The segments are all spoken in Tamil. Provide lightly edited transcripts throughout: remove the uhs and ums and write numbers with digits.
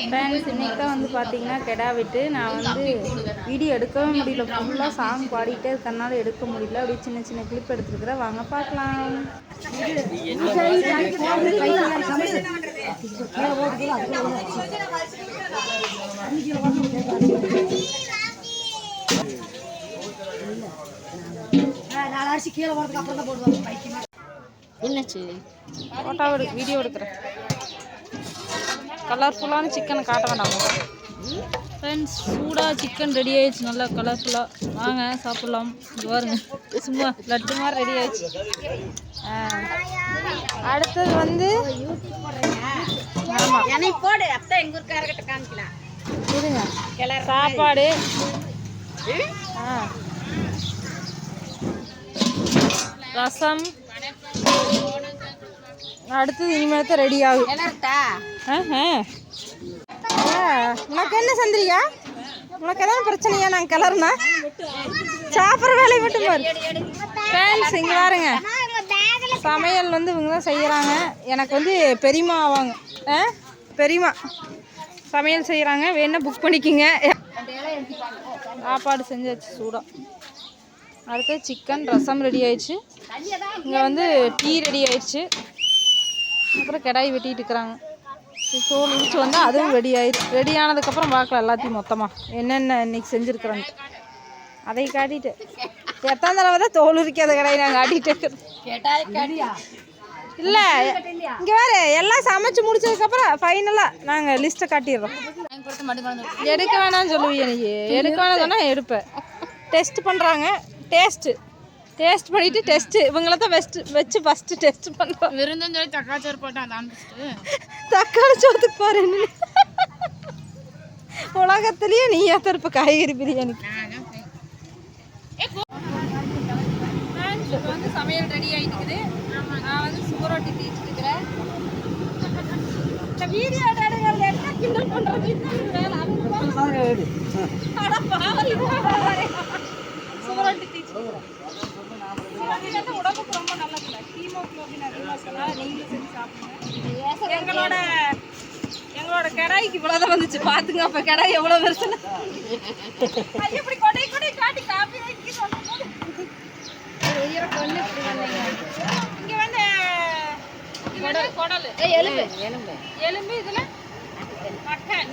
ஃப்ரெண்ட்ஸ் இன்றைக்கி தான் வந்து பார்த்தீங்கன்னா கெடா வெட்டு. நான் வந்து வீடியோ எடுக்கவே முடியல, ஃபுல்லாக சாங் பாடிட்டே இருக்கறனால எடுக்க முடியல. அப்படியே சின்ன சின்ன கிளிப் எடுத்துருக்குறேன், வாங்க பார்க்கலாம். என்னாச்சு? ஃபோட்டோ வீடியோ எடுக்கிறேன். கலர்ஃபுல்லான சிக்கனை காட்ட வேண்டாம் ஃப்ரெண்ட்ஸ். சூடாக சிக்கன் ரெடி ஆயிடுச்சு, நல்லா கலர்ஃபுல்லாக. வாங்க சாப்பிட்லாம். இங்கே பாருங்க, சும்மா லட்டு மாதிரி ரெடி ஆயிடுச்சு. அடுத்தது வந்து ஆமாம் இருங்க, சாப்பாடு. ரசம். அடுத்தது இனிமேல் தான் ரெடி ஆகும். உனக்கு என்ன சந்திரியா? உனக்கு எதாவது பிரச்சனையா? நாங்கள் கிளறுனா சாப்பிட்ற வேலையை மட்டும் பாரு ஃப்ரெண்ட்ஸ். இங்கே பாருங்க, சமையல் வந்து இவங்க தான் செய்கிறாங்க. எனக்கு வந்து பெரியம்மா ஆவாங்க. பெரியம்மா சமையல் செய்கிறாங்க, வேணா புக் பண்ணிக்கிங்க. சாப்பாடு செஞ்சாச்சு சூடாக. அடுத்து சிக்கன் ரசம் ரெடி ஆயிடுச்சு. இங்கே வந்து டீ ரெடி ஆயிடுச்சு. அப்புறம் கடாய் வெட்டிட்டு இருக்கிறாங்க. சோறு முடிச்சு வந்தால் அதுவும் ரெடி ஆயிடுச்சு. ரெடி ஆனதுக்கப்புறம் பார்க்கலாம் எல்லாத்தையும் மொத்தமாக என்னென்ன இன்னைக்கு செஞ்சுருக்குறோன்ட்டு. அதை காட்டிட்டு எத்தனை தடவை தான் தோல் உரிக்காத கடாயை நாங்கள் காட்டிட்டு இல்லை. இங்கே வேறு எல்லாம் சமைச்சு முடிச்சதுக்கப்புறம் ஃபைனலாக நாங்கள் லிஸ்ட்டை காட்டிடுறோம். எடுக்க வேணாம்னு சொல்லுவீங்க நீ. எடுக்க வேணாம் சொன்னால் எடுப்பேன். டெஸ்ட் பண்ணுறாங்க. டேஸ்ட் பண்ணிவிட்டு டெஸ்ட்டு இவங்கள தான் வச்சு ஃபஸ்ட்டு டெஸ்ட் பண்ணுறோம். விருந்தம் சொல்லி தக்காளி சோறு போட்டான். தக்காளி சோத்துக்கு பாரு, உலகத்துலேயே நீ ஏத்தருப்பு காய்கறி பிரியாணி. இப்போ வந்து சமையல் ரெடி ஆகிட்டுக்குது. நான் வந்து சுகரோட்டி தேய்ச்சிட்டுக்கிறேன். வீடியோ என்ன கிண்டல் பண்ணுறது சுகரோட்டி தேய்ச்சிட்டு உடம்புக்கு ரொம்ப நல்லதில்ல. ஹீமோகுளோபின் அதிகமாக சொன்னால் நீங்களும் செஞ்சு சாப்பிடுங்க. எங்களோட கடாய்க்கு இவ்வளோதான் வந்துச்சு பார்த்துங்க. அப்போ கடாய் எவ்வளோ வருஷம் இப்படி கொடை கொடை காட்டி காப்பி வைக்க சொல்லும்போது இங்கே வந்து குடல் எலும்பு இதில் மட்டன்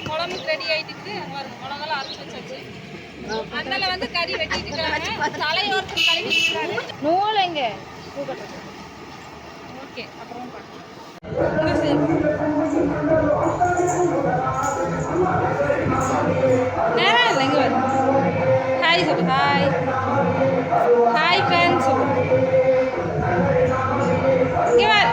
குழம்புக்கு ரெடி ஆகிட்டு மிளகெல்லாம் அரைச்சி வச்சாச்சு. அண்ணல வந்து கறி வெட்டிட்டு இருக்காங்க. தலையோரத்துக்கு கழுவி இருக்காரு. நூல் எங்க? ஓகே, அப்புறம் நேரம் இல்லை. இங்கே வரும். ஹாய் சொல்லு. ஹாய் ஹாய் ஃப்ரெண்ட்ஸ் சொல்லு. இங்கே வர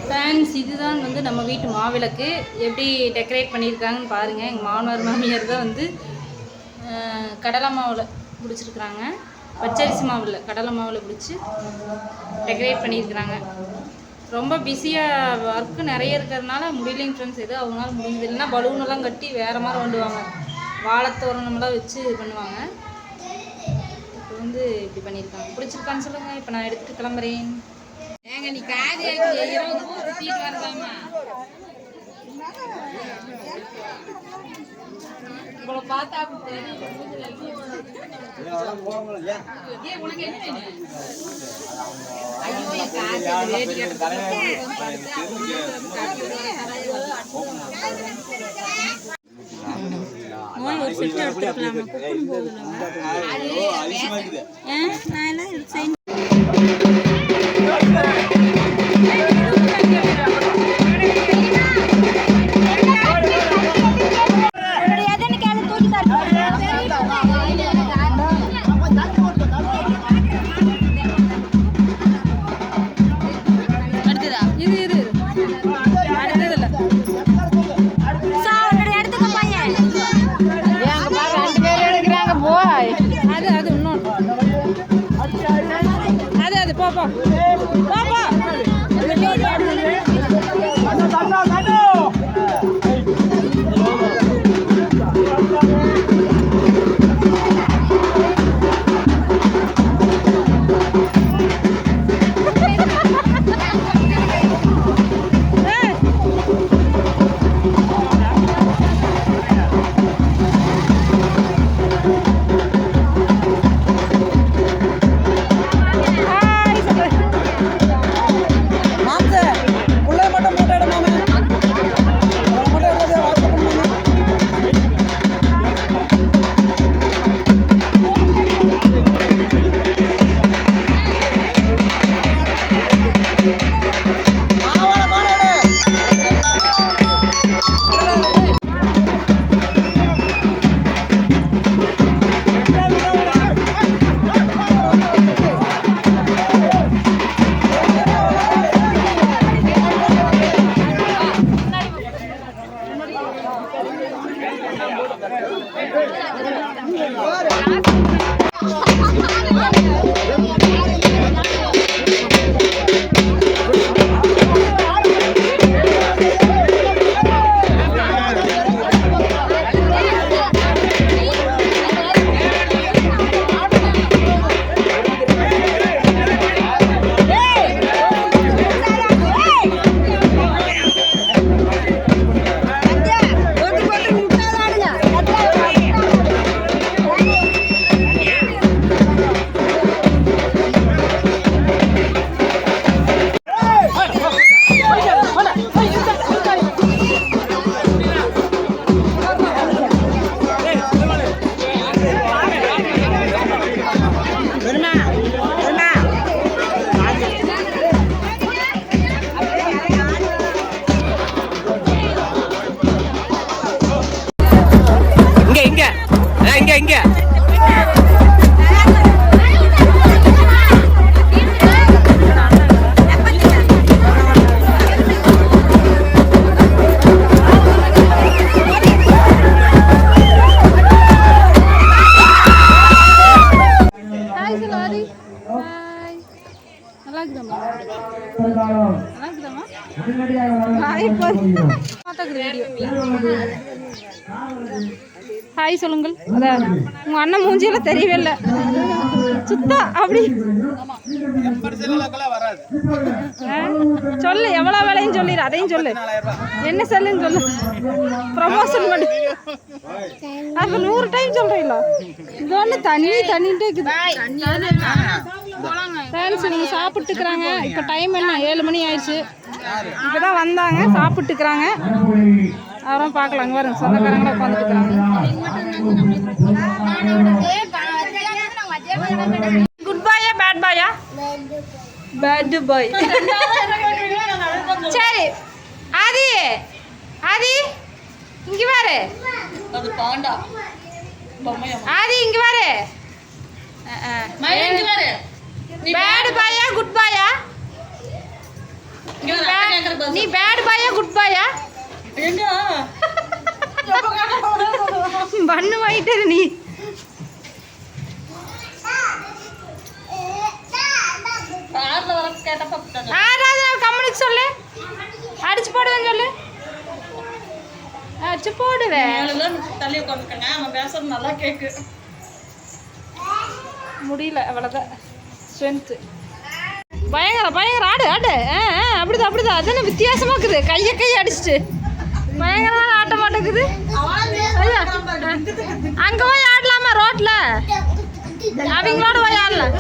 ஃப்ரெண்ட்ஸ். இதுதான் வந்து நம்ம வீட்டு மாவிளக்கு. எப்படி டெக்கரேட் பண்ணியிருக்காங்கன்னு பாருங்கள். எங்கள் மாமனார் மாமியார் தான் வந்து கடலை மாவில் பிடிச்சிருக்குறாங்க. பச்சரிசி மாவில் கடலை மாவில் பிடிச்சி டெக்கரேட் பண்ணியிருக்கிறாங்க. ரொம்ப பிஸியாக ஒர்க்கு நிறைய இருக்கிறதுனால முடியலைங்க ஃப்ரெண்ட்ஸ். எது அவங்களால முடிஞ்சது இல்லைன்னா பலூனெல்லாம் கட்டி வேறு மாதிரி வந்துடுவாங்க. வாழைத்தோரணமெல்லாம் வச்சு இது பண்ணுவாங்க. இப்போ வந்து இப்படி பண்ணியிருக்காங்க. பிடிச்சிருக்கான்னு சொல்லுங்கள். இப்போ நான் எடுத்துகிட்டு கிளம்புறேன். ஏங்க நீ காது 20 பூ சுற்றிட்டு வரலாமா? உங்களை பார்த்தா அப்படி உனக்கு என்ன வேணும்? ஐயோ என் காது ரேடி ஒரு செட்டு எடுத்துக்கலாமா? குப்பன் போகுதுங்க. நான் எல்லாம் அது இன்னொன்று அது போப்போ ஹாய் சொல்லுங்கள். அதான் உங்கள் அண்ணன் மூஞ்சியெல்லாம் தெரியவே இல்லை. சுத்தம் அப்படி சொல்லு, எவ்வளோ வேலையும் சொல்லிடு. அதையும் சொல்லு, என்ன செல்லுன்னு சொல்லு. ப்ரமோஷன் பண்ணி அப்போ 100 டைம் சொல்கிறீங்களா? இது ஒன்று தண்ணின்ட்டே இருக்குது. ஃப்ரெண்ட்ஸ் இவங்க சாப்பிட்டுக்கிறாங்க. இப்போ டைம் என்ன 7 மணி ஆயிடுச்சு. இப்போ தான் வந்தாங்க, சாப்பிட்டுக்கிறாங்க. அவரும் பார்க்கலாம். அங்கே பாருங்க, சொந்தக்காரங்களா உட்காந்துட்டுக்கிறாங்க. குட் பாயா பேட் பாயா? Bad boy. சரி ஆதி, ஆதி இங்கே பாரு. ஆதி இங்கே பாரு. பேட் பாயா குட் பாயா? நீ பேட் பாயா குட் பாயா? பண்ணு வாங்கிட்டு நீ. கம்முனுக்கு சொல்லு, அடிச்சு போடுவேன்னு சொல்லு. அடிச்சு போடுவேன். முடியல, அவ்வளோதான் ஸ்ட்ரென்த்து. பயங்கரம் பயங்கரம். ஆடு ஆடு. அப்படிதான் அப்படிதான். அதுன்னு வித்தியாசமாக இருக்குது. கையை அடிச்சுட்டு பயங்கரமாக ஆட்ட மாட்டேங்குது. அங்கே போய் ஆடலாமா ரோட்டில்? அவங்களோட போய் ஆடலாம்.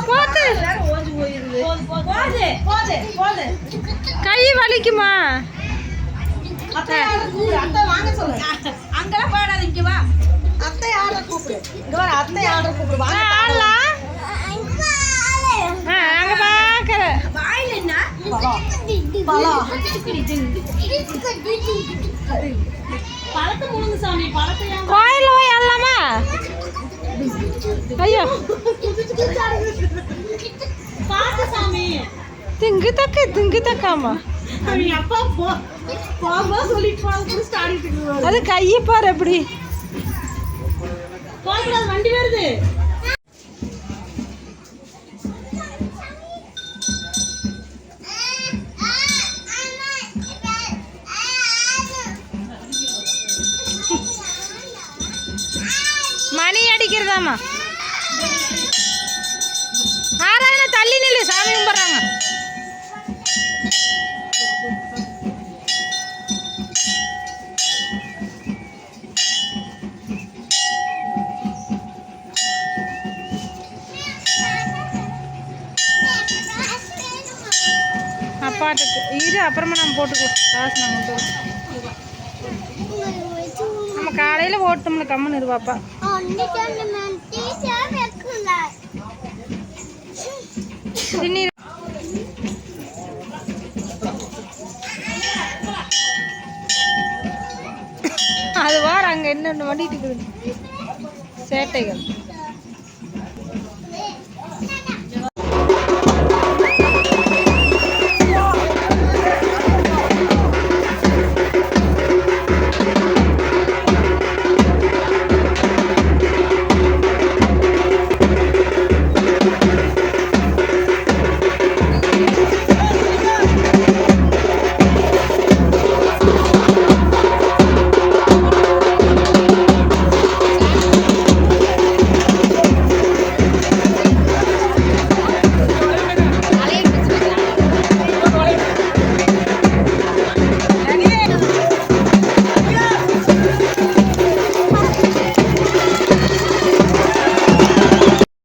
போத்து கை வலிக்குமா? ஆடலாம். அங்கே பார்க்குறேன். கோயிலில் போய் ஆடலாமா? ஐயோ திங்கு தக்காமா. அது கையை பாரு எப்படி. வண்டி வருது. மணி அடிக்கிறதாமா. ஆராதனை தள்ளி நில்லு, சாமி கும்பிட்றாங்க. அப்பாட்டுக்கு இரு, அப்புறமா நம்ம போட்டுக்கலாம். காசு நம்ம நம்ம காலையில் ஓட்டோம்ல. கம்முன்னு இரு பாப்பா. அது வார அங்கே என்ன வண்டிட்டு இருக்குது சேட்டைகள்.